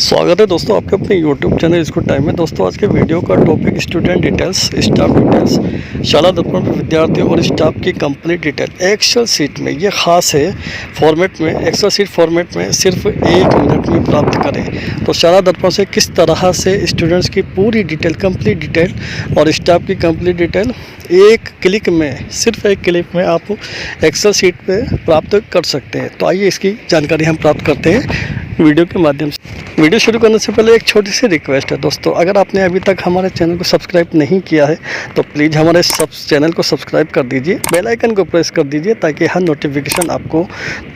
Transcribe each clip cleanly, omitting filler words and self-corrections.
स्वागत है दोस्तों आपके अपने YouTube चैनल इसको टाइम में। दोस्तों आज के वीडियो का topic student details, staff details, शाला दर्पण पर विद्यार्थियों और स्टाफ की कंप्लीट डिटेल एक्सेल सीट में। ये ख़ास है फॉर्मेट में, एक्सेल सीट फॉर्मेट में सिर्फ 1 मिनट में प्राप्त करें। तो शाला दर्पण से किस तरह से स्टूडेंट्स की पूरी डिटेल, कंप्लीट डिटेल और स्टाफ की कंप्लीट डिटेल एक क्लिक में, सिर्फ एक क्लिक में आप एक्सेल सीट पे प्राप्त कर सकते हैं। तो आइए इसकी जानकारी हम प्राप्त करते हैं वीडियो के माध्यम से। वीडियो शुरू करने से पहले एक छोटी सी रिक्वेस्ट है दोस्तों, अगर आपने अभी तक हमारे चैनल को सब्सक्राइब नहीं किया है तो प्लीज़ हमारे चैनल को सब्सक्राइब कर दीजिए, बेल आइकन को प्रेस कर दीजिए ताकि हर नोटिफिकेशन आपको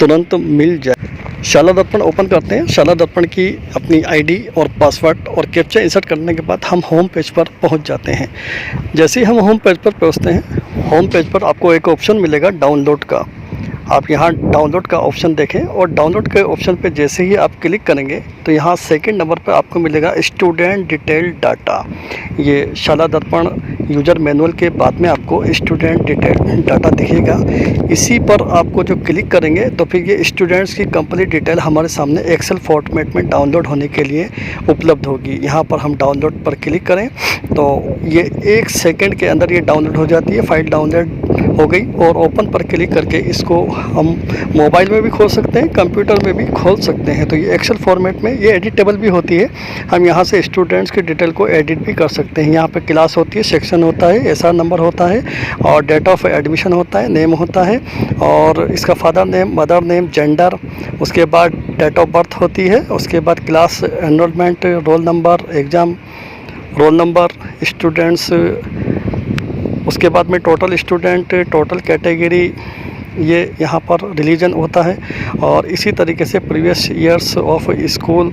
तुरंत मिल जाए। शाला दर्पण ओपन करते हैं। शाला दर्पण की अपनी आईडी और पासवर्ड और कैप्चा इंसर्ट करने के बाद हम होम पेज पर पहुंच जाते हैं। जैसे ही हम होम पेज पर पहुंचते हैं, होम पेज पर आपको एक ऑप्शन मिलेगा डाउनलोड का। आप यहाँ डाउनलोड का ऑप्शन देखें और डाउनलोड के ऑप्शन पे जैसे ही आप क्लिक करेंगे तो यहाँ सेकंड नंबर पर आपको मिलेगा स्टूडेंट डिटेल डाटा। ये शाला दर्पण यूज़र मैनुअल के बाद में आपको स्टूडेंट डिटेल डाटा दिखेगा। इसी पर आपको जो क्लिक करेंगे तो फिर ये स्टूडेंट्स की कंप्लीट डिटेल हमारे सामने एक्सेल फॉर्मेट में डाउनलोड होने के लिए उपलब्ध होगी। यहाँ पर हम डाउनलोड पर क्लिक करें तो ये 1 सेकेंड के अंदर ये डाउनलोड हो जाती है। फाइल डाउनलोड हो गई और ओपन पर क्लिक करके इसको हम मोबाइल में भी खोल सकते हैं, कंप्यूटर में भी खोल सकते हैं। तो ये एक्सेल फॉर्मेट में ये एडिटेबल भी होती है। हम यहाँ से स्टूडेंट्स की डिटेल को एडिट भी कर सकते हैं। यहाँ पे क्लास होती है, सेक्शन होता है, एसआर नंबर होता है और डेट ऑफ एडमिशन होता है, नेम होता है और इसका father name, mother name, gender, उसके बाद डेट ऑफ बर्थ होती है, उसके बाद class enrolment, roll number, exam roll number, students, उसके बाद में टोटल स्टूडेंट, टोटल कैटेगरी, ये यहाँ पर रिलीजन होता है और इसी तरीके से previous years of school,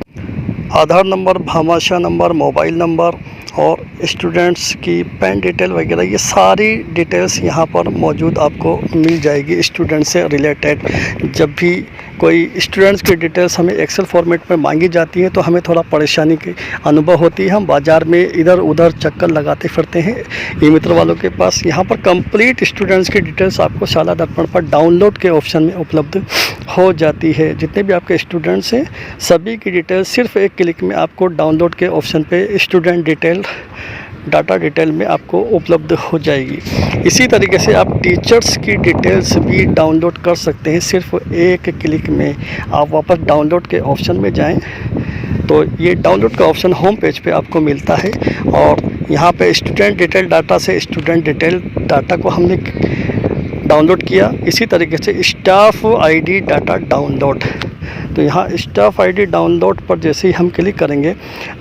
Aadhaar number, Bhamashah number, mobile number और स्टूडेंट्स की पेन डिटेल वगैरह, ये सारी डिटेल्स यहाँ पर मौजूद आपको मिल जाएगी। स्टूडेंट से रिलेटेड जब भी कोई स्टूडेंट्स की डिटेल्स हमें एक्सेल फॉर्मेट में मांगी जाती है तो हमें थोड़ा परेशानी की अनुभव होती है। हम बाज़ार में इधर उधर चक्कर लगाते फिरते हैं ई मित्र वालों के पास। यहाँ पर कंप्लीट स्टूडेंट्स की डिटेल्स आपको शाला दर्पण पर डाउनलोड के ऑप्शन में उपलब्ध हो जाती है। जितने भी आपके स्टूडेंट्स हैं सभी की डिटेल्स सिर्फ एक क्लिक में आपको डाउनलोड के ऑप्शन पे स्टूडेंट डिटेल, डाटा डिटेल में आपको उपलब्ध हो जाएगी। इसी तरीके से आप टीचर्स की डिटेल्स भी डाउनलोड कर सकते हैं सिर्फ एक क्लिक में। आप वापस डाउनलोड के ऑप्शन में जाएं तो ये डाउनलोड का ऑप्शन होम पेज पे आपको मिलता है और यहाँ पे स्टूडेंट डिटेल डाटा से स्टूडेंट डिटेल डाटा को हमने डाउनलोड किया। इसी तरीके से स्टाफ आईडी डाटा डाउनलोड, तो यहाँ स्टाफ आईडी डाउनलोड पर जैसे ही हम क्लिक करेंगे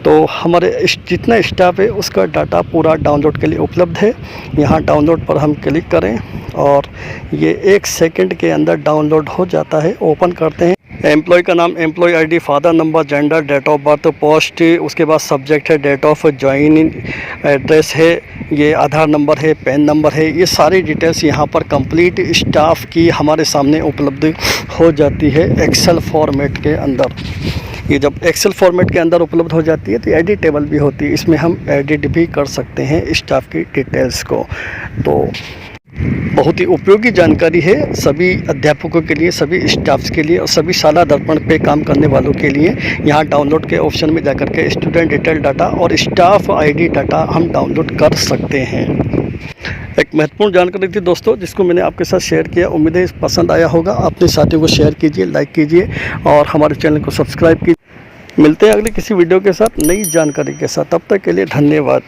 तो हमारे जितना स्टाफ है उसका डाटा पूरा डाउनलोड के लिए उपलब्ध है। यहाँ डाउनलोड पर हम क्लिक करें और ये 1 सेकंड के अंदर डाउनलोड हो जाता है। ओपन करते हैं। एम्प्लॉय का नाम, employ ID, father number, gender, date of birth, post, उसके बाद सब्जेक्ट है, डेट ऑफ ज्वाइनिंग, एड्रेस है, ये आधार नंबर है, पैन नंबर है, ये सारी डिटेल्स यहाँ पर कंप्लीट स्टाफ की हमारे सामने उपलब्ध हो जाती है एक्सेल फॉर्मेट के अंदर। ये जब एक्सेल फॉर्मेट के अंदर उपलब्ध हो जाती है तो एडिटेबल भी होती है, इसमें हम एडिट भी कर सकते हैं स्टाफ की डिटेल्स को। तो बहुत ही उपयोगी जानकारी है सभी अध्यापकों के लिए, सभी स्टाफ्स के लिए और सभी शाला दर्पण पे काम करने वालों के लिए। यहाँ डाउनलोड के ऑप्शन में जाकर के स्टूडेंट डिटेल डाटा और स्टाफ आईडी डाटा हम डाउनलोड कर सकते हैं। एक महत्वपूर्ण जानकारी थी दोस्तों जिसको मैंने आपके साथ शेयर किया। उम्मीद है पसंद आया होगा। अपने साथियों को शेयर कीजिए, लाइक कीजिए और हमारे चैनल को सब्सक्राइब कीजिए। मिलते हैं अगले किसी वीडियो के साथ नई जानकारी के साथ। तब तक के लिए धन्यवाद।